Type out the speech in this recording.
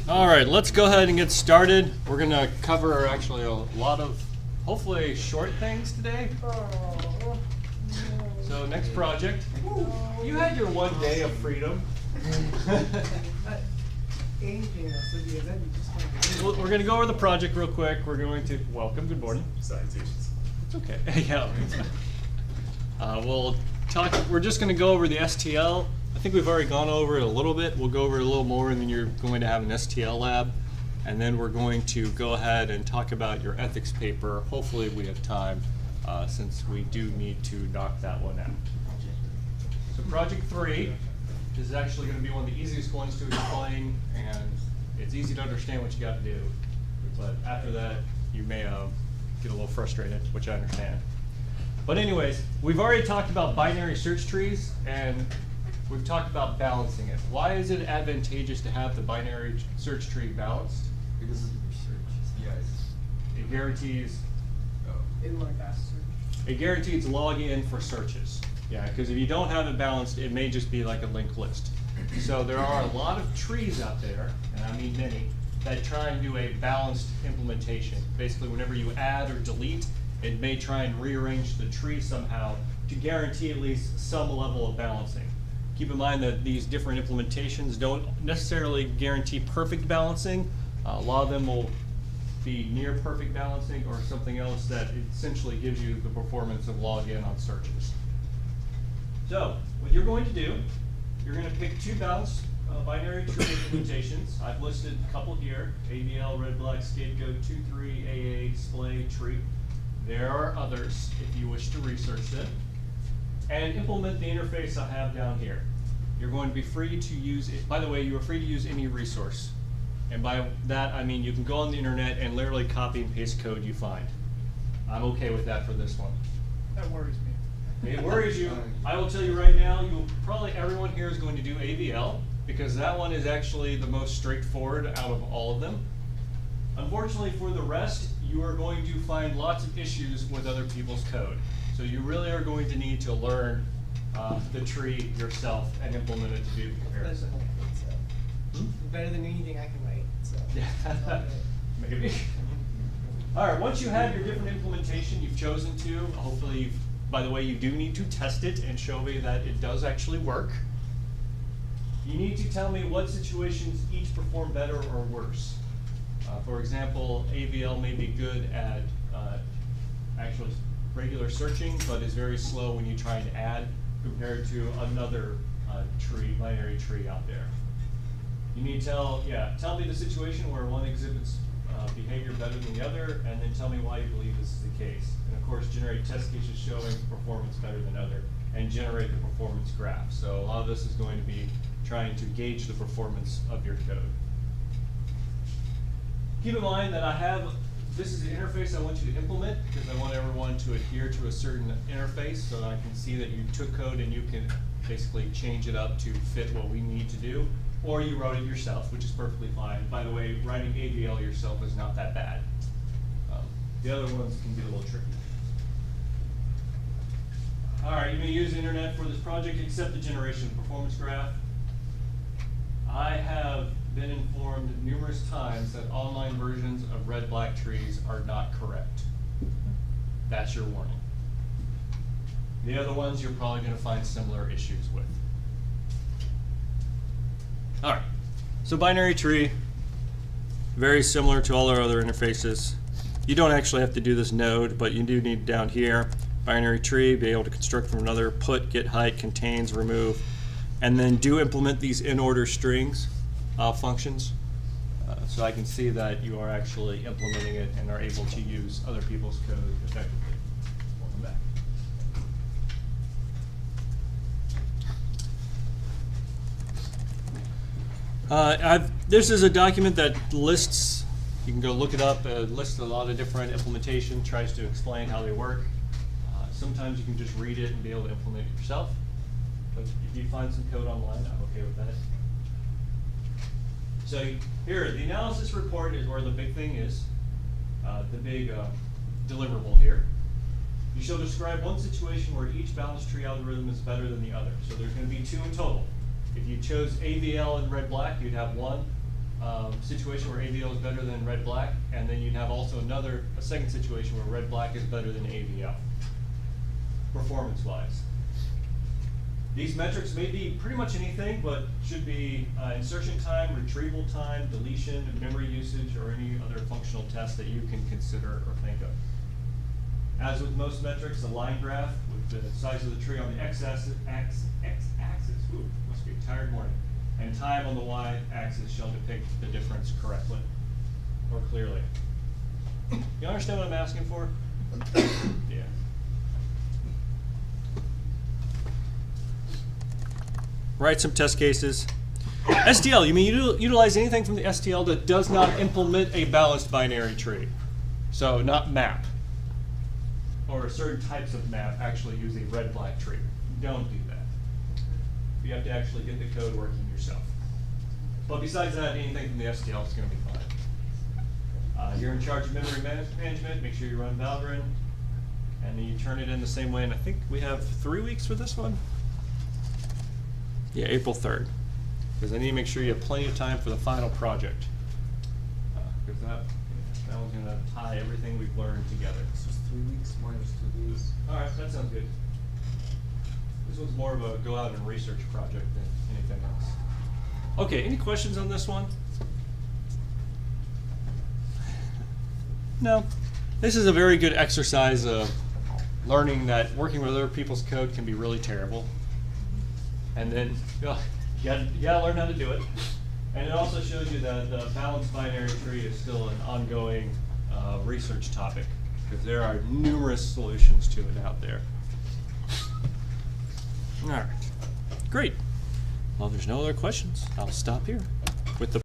All right, let's go ahead and get started. We're going to cover actually a lot of hopefully short things today. So next project. You had your 1 day of freedom. We're going to go over the project real quick. We're going to welcome. Good morning. Citations. It's okay. Yeah. We'll talk. We're just going to go over the STL. I think we've already gone over it a little bit. We'll go over it a little more, and then you're going to have an STL lab. And then we're going to go ahead and talk about your ethics paper. Hopefully we have time, since we do need to knock that one out. So project 3 is actually going to be one of the easiest ones to explain, and it's easy to understand what you got to do. But after that, you may get a little frustrated, which I understand. But anyways, we've already talked about binary search trees, and we've talked about balancing it. Why is it advantageous to have the binary search tree balanced? Because of the research. Yes. It guarantees it guarantees login for searches. Yeah, because if you don't have it balanced, it may just be like a linked list. So there are a lot of trees out there, and I mean many, that try and do a balanced implementation. Basically, whenever you add or delete, it may try and rearrange the tree somehow to guarantee at least some level of balancing. Keep in mind that these different implementations don't necessarily guarantee perfect balancing. A lot of them will be near perfect balancing or something else that essentially gives you the performance of login on searches. So what you're going to do, you're going to pick 2 balanced binary tree implementations. I've listed a couple here: AVL, red, black, scapegoat, 2.3, AA, splay, tree. There are others if you wish to research them. And implement the interface I have down here. You're going to be free to use it. By the way, you are free to use any resource. And by that, I mean you can go on the internet and literally copy and paste code you find. I'm okay with that for this one. That worries me. It worries you. I will tell you right now, probably everyone here is going to do AVL, because that one is actually the most straightforward out of all of them. Unfortunately for the rest, you are going to find lots of issues with other people's code. So you really are going to need to learn the tree yourself and implement it to do the comparison. Better than anything I can write. So. Maybe. All right, once you have your different implementation you've chosen to, hopefully, by the way, you do need to test it and show me that it does actually work. You need to tell me what situations each perform better or worse. For example, AVL may be good at actual regular searching, but is very slow when you try and add compared to another binary tree out there. You need to tell me the situation where one exhibits behavior better than the other, and then tell me why you believe this is the case. And of course, generate test cases showing performance better than other, and generate the performance graph. So a lot of this is going to be trying to gauge the performance of your code. Keep in mind that this is the interface I want you to implement, because I want everyone to adhere to a certain interface so that I can see that you took code and you can basically change it up to fit what we need to do. Or you wrote it yourself, which is perfectly fine. By the way, writing AVL yourself is not that bad. The other ones can be a little tricky. All right, you may use the internet for this project except the generation of performance graph. I have been informed numerous times that online versions of red-black trees are not correct. That's your warning. The other ones you're probably going to find similar issues with. All right, so binary tree, very similar to all our other interfaces. You don't actually have to do this node, but you do need down here, binary tree, be able to construct from another, put, get height, contains, remove, and then do implement these in-order strings functions. So I can see that you are actually implementing it and are able to use other people's code effectively. Welcome back. This is a document that lists, you can go look it up, lists a lot of different implementation, tries to explain how they work. Sometimes you can just read it and be able to implement it yourself. But if you find some code online, I'm okay with that. So here, the analysis report is where the big thing is, the big deliverable here. You shall describe one situation where each balanced tree algorithm is better than the other. So there's going to be 2 in total. If you chose AVL and red-black, you'd have 1. situation where AVO is better than red-black, and then you'd have also a second situation where red-black is better than AVO, performance-wise. These metrics may be pretty much anything, but should be insertion time, retrieval time, deletion, memory usage, or any other functional test that you can consider or think of. As with most metrics, a line graph with the size of the tree on the x-axis, ooh, must be a tired morning, and time on the y-axis shall depict the difference correctly or clearly. You understand what I'm asking for? Yeah. Write some test cases. STL, you mean utilize anything from the STL that does not implement a balanced binary tree. So not map, or certain types of map actually use a red-black tree. Don't do that. You have to actually get the code working yourself. But besides that, anything from the STL is going to be fine. You're in charge of memory management. Make sure you run Valgrind, and then you turn it in the same way. And I think we have 3 weeks for this one. Yeah, April 3rd. Because I need to make sure you have plenty of time for the final project. Because that one's going to tie everything we've learned together. This was 3 weeks minus 2 days. All right, that sounds good. This one's more of a go out and research project than anything else. Okay, any questions on this one? No. This is a very good exercise of learning that working with other people's code can be really terrible. And then you gotta learn how to do it. And it also shows you that the balanced binary tree is still an ongoing research topic, because there are numerous solutions to it out there. All right, great. Well, if there's no other questions, I'll stop here with the